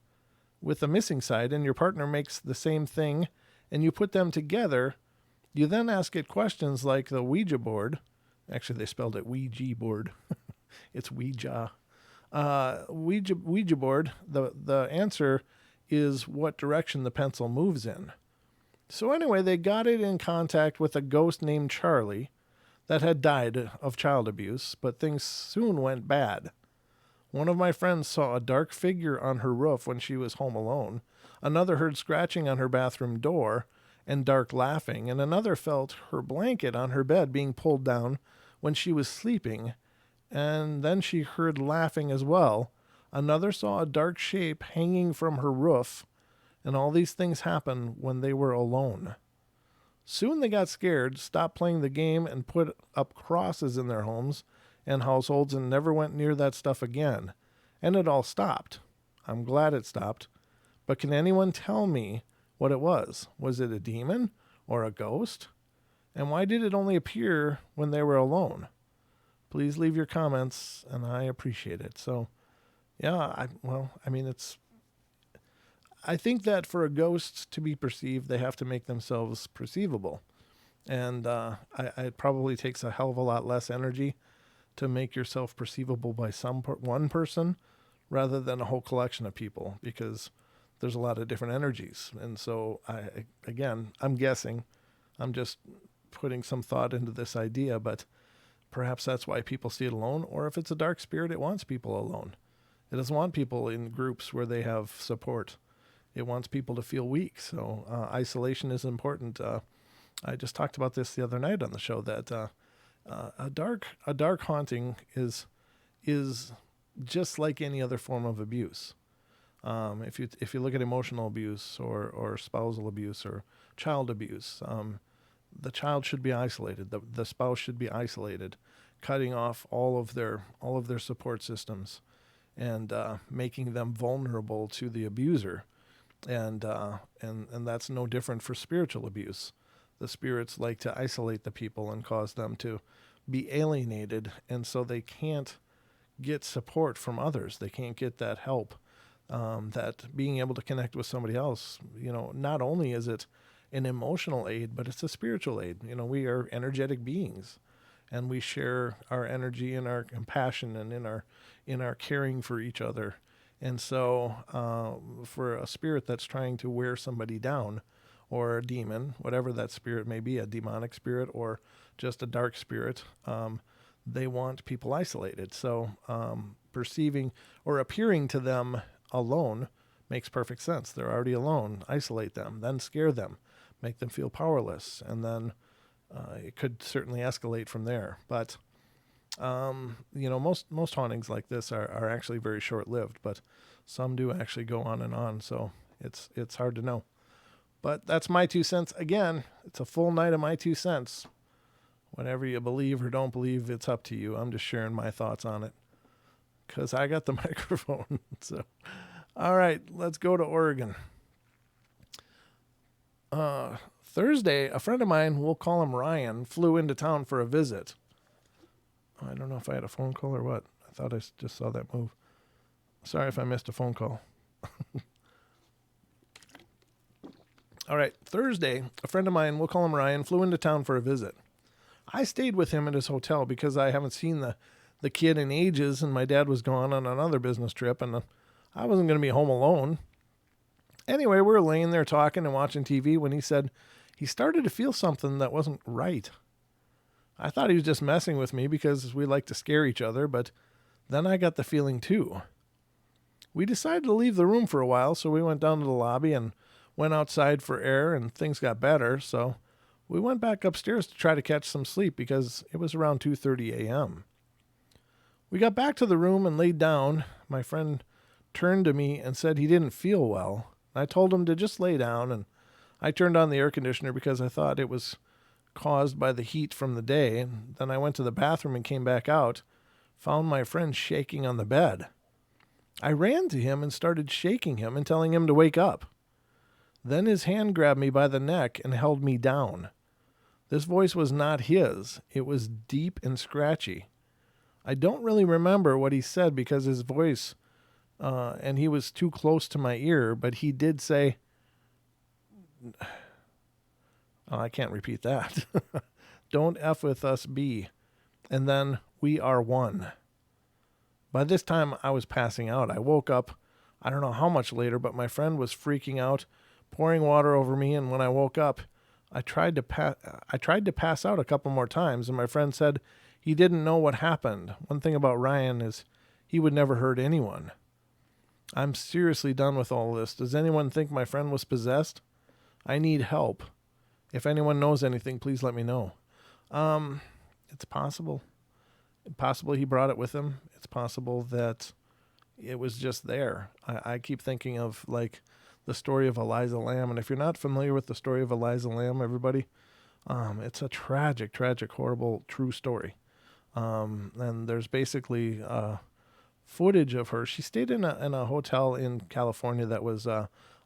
your partner makes the same thing, and you put them together. You then ask it questions like the Ouija board. Actually, they spelled it Ouija board. It's Ouija. Ouija board, the answer is what direction the pencil moves in. So anyway, they got it in contact with a ghost named Charlie that had died of child abuse, but things soon went bad. One of my friends saw a dark figure on her roof when she was home alone. Another heard scratching on her bathroom door and dark laughing, and another felt her blanket on her bed being pulled down when she was sleeping, and then she heard laughing as well. Another saw a dark shape hanging from her roof, and all these things happened when they were alone. Soon they got scared, stopped playing the game, and put up crosses in their homes and households and never went near that stuff again. And it all stopped. I'm glad it stopped. But can anyone tell me what it was? Was it a demon or a ghost? And why did it only appear when they were alone? Please leave your comments, and I appreciate it. So, yeah, I think that for a ghost to be perceived, they have to make themselves perceivable. And it probably takes a hell of a lot less energy to make yourself perceivable by one person rather than a whole collection of people, because there's a lot of different energies. And so, I'm guessing, I'm just putting some thought into this idea, but perhaps that's why people see it alone. Or if it's a dark spirit, it wants people alone. It doesn't want people in groups where they have support. It wants people to feel weak. So isolation is important. I just talked about this the other night on the show, that A dark haunting is just like any other form of abuse. If you look at emotional abuse or spousal abuse or child abuse, the child should be isolated. The spouse should be isolated, cutting off all of their support systems, and making them vulnerable to the abuser. And that's no different for spiritual abuse. The spirits like to isolate the people and cause them to be alienated, and so they can't get support from others. They can't get that help. That being able to connect with somebody else, not only is it an emotional aid, but it's a spiritual aid. We are energetic beings, and we share our energy and our compassion and in our caring for each other. And so, for a spirit that's trying to wear somebody down, or a demon, whatever that spirit may be, a demonic spirit or just a dark spirit, they want people isolated. So, perceiving or appearing to them alone makes perfect sense. They're already alone. Isolate them, then scare them, make them feel powerless, and then it could certainly escalate from there. But most hauntings like this are actually very short-lived, but some do actually go on and on. So it's hard to know. But that's my 2 cents. Again, it's a full night of my 2 cents. Whatever you believe or don't believe, it's up to you. I'm just sharing my thoughts on it because I got the microphone. So, all right, let's go to Oregon. Thursday, a friend of mine, we'll call him Ryan, flew into town for a visit. I don't know if I had a phone call or what. I thought I just saw that move. Sorry if I missed a phone call. All right, Thursday, a friend of mine, we'll call him Ryan, flew into town for a visit. I stayed with him at his hotel because I haven't seen the kid in ages, and my dad was gone on another business trip, and I wasn't going to be home alone. Anyway, we were laying there talking and watching TV when he said he started to feel something that wasn't right. I thought he was just messing with me because we like to scare each other, but then I got the feeling too. We decided to leave the room for a while, so we went down to the lobby and went outside for air, and things got better, so we went back upstairs to try to catch some sleep because it was around 2:30 a.m. We got back to the room and laid down. My friend turned to me and said he didn't feel well. I told him to just lay down, and I turned on the air conditioner because I thought it was caused by the heat from the day. And then I went to the bathroom and came back out, found my friend shaking on the bed. I ran to him and started shaking him and telling him to wake up. Then his hand grabbed me by the neck and held me down. This voice was not his. It was deep and scratchy. I don't really remember what he said because his voice, and he was too close to my ear, but he did say, I can't repeat that. Don't F with us, B. And then we are one. By this time, I was passing out. I woke up, I don't know how much later, but my friend was freaking out, pouring water over me, and when I woke up, I tried to pass out a couple more times, and my friend said he didn't know what happened. One thing about Ryan is he would never hurt anyone. I'm seriously done with all this. Does anyone think my friend was possessed? I need help. If anyone knows anything, please let me know. It's possible. Possible he brought it with him. It's possible that it was just there. I keep thinking of like the story of Eliza Lamb. And if you're not familiar with the story of Eliza Lamb, everybody, it's a tragic, horrible, true story. And there's basically footage of her. She stayed in a hotel in California that was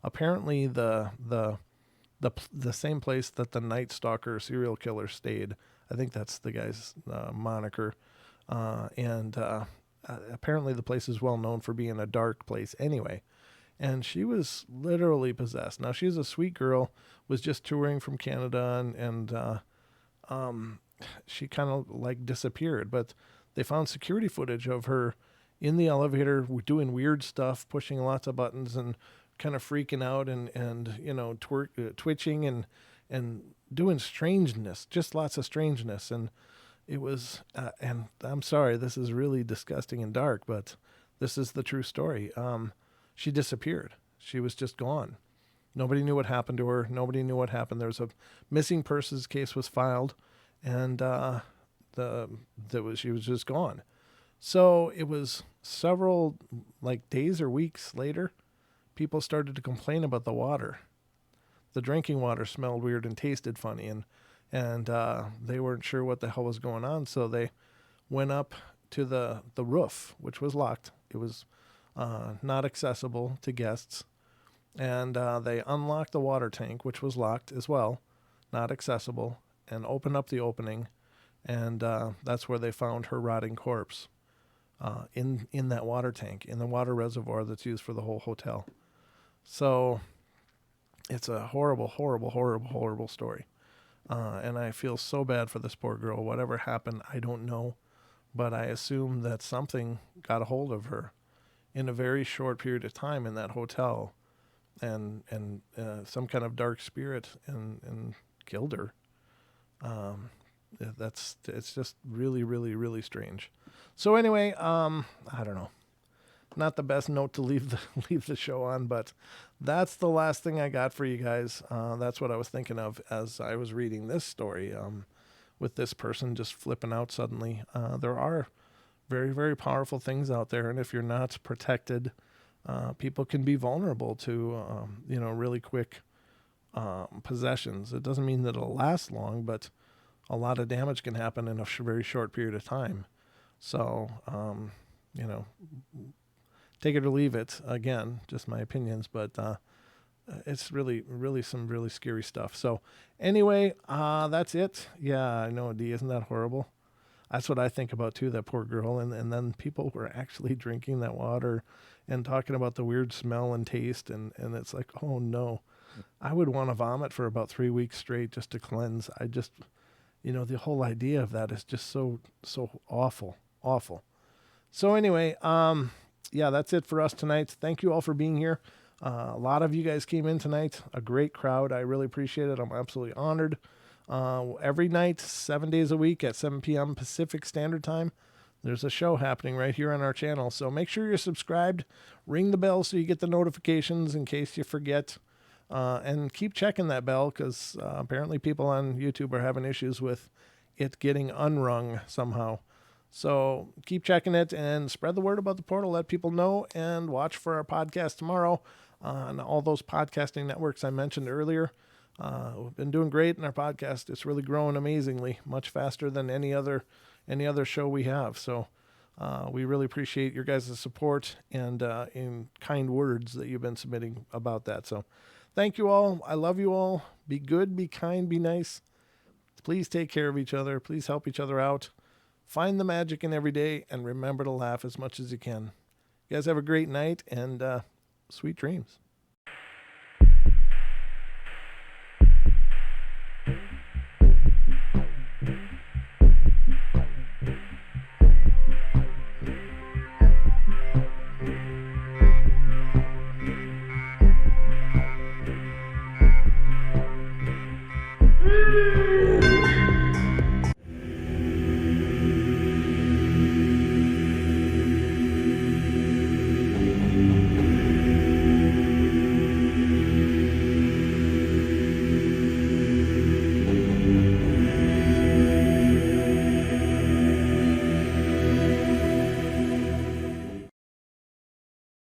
apparently the same place that the Night Stalker serial killer stayed. I think that's the guy's moniker. And apparently the place is well known for being a dark place anyway. And she was literally possessed. Now, she's a sweet girl, was just touring from Canada, and she kind of like disappeared. But they found security footage of her in the elevator doing weird stuff, pushing lots of buttons and kind of freaking out and twitching and doing strangeness, just lots of strangeness. And it was, and I'm sorry, this is really disgusting and dark, but this is the true story. She disappeared. She was just gone. Nobody knew what happened to her. Nobody knew what happened. There was a missing persons case was filed, and she was just gone. So it was several like days or weeks later, people started to complain about the water. The drinking water smelled weird and tasted funny, and they weren't sure what the hell was going on. So they went up to the roof, which was locked. It was not accessible to guests, and they unlocked the water tank, which was locked as well, not accessible, and opened up the opening, and that's where they found her rotting corpse in that water tank, in the water reservoir that's used for the whole hotel. So it's a horrible, horrible, horrible, horrible story. And I feel so bad for this poor girl. Whatever happened, I don't know. But I assume that something got a hold of her in a very short period of time in that hotel, and some kind of dark spirit and killed her. It's just really, really, really strange. So anyway, I don't know. Not the best note to leave the show on, but that's the last thing I got for you guys. That's what I was thinking of as I was reading this story. With this person just flipping out suddenly. There are very, very powerful things out there, and if you're not protected, people can be vulnerable to really quick possessions. It doesn't mean that it'll last long, but a lot of damage can happen in a very short period of time. So, take it or leave it. Again, just my opinions, but it's really, really some really scary stuff. So anyway, that's it. Yeah, I know, Dee, isn't that horrible? That's what I think about too, that poor girl. And then people were actually drinking that water and talking about the weird smell and taste. And it's like, oh no, I would want to vomit for about 3 weeks straight just to cleanse. I just, the whole idea of that is just so awful. So anyway, yeah, that's it for us tonight. Thank you all for being here. A lot of you guys came in tonight, a great crowd. I really appreciate it. I'm absolutely honored. Every night, 7 days a week at 7 p.m. Pacific Standard Time, there's a show happening right here on our channel. So make sure you're subscribed, ring the bell so you get the notifications in case you forget, and keep checking that bell because apparently people on YouTube are having issues with it getting unrung somehow. So keep checking it and spread the word about the portal. Let people know, and watch for our podcast tomorrow on all those podcasting networks I mentioned earlier. We've been doing great in our podcast. It's really growing amazingly, much faster than any other show we have. So we really appreciate your guys' support and in kind words that you've been submitting about that. So thank you all. I love you all. Be good, be kind, be nice. Please take care of each other. Please help each other out. Find the magic in every day, and remember to laugh as much as you can. You guys have a great night, and sweet dreams.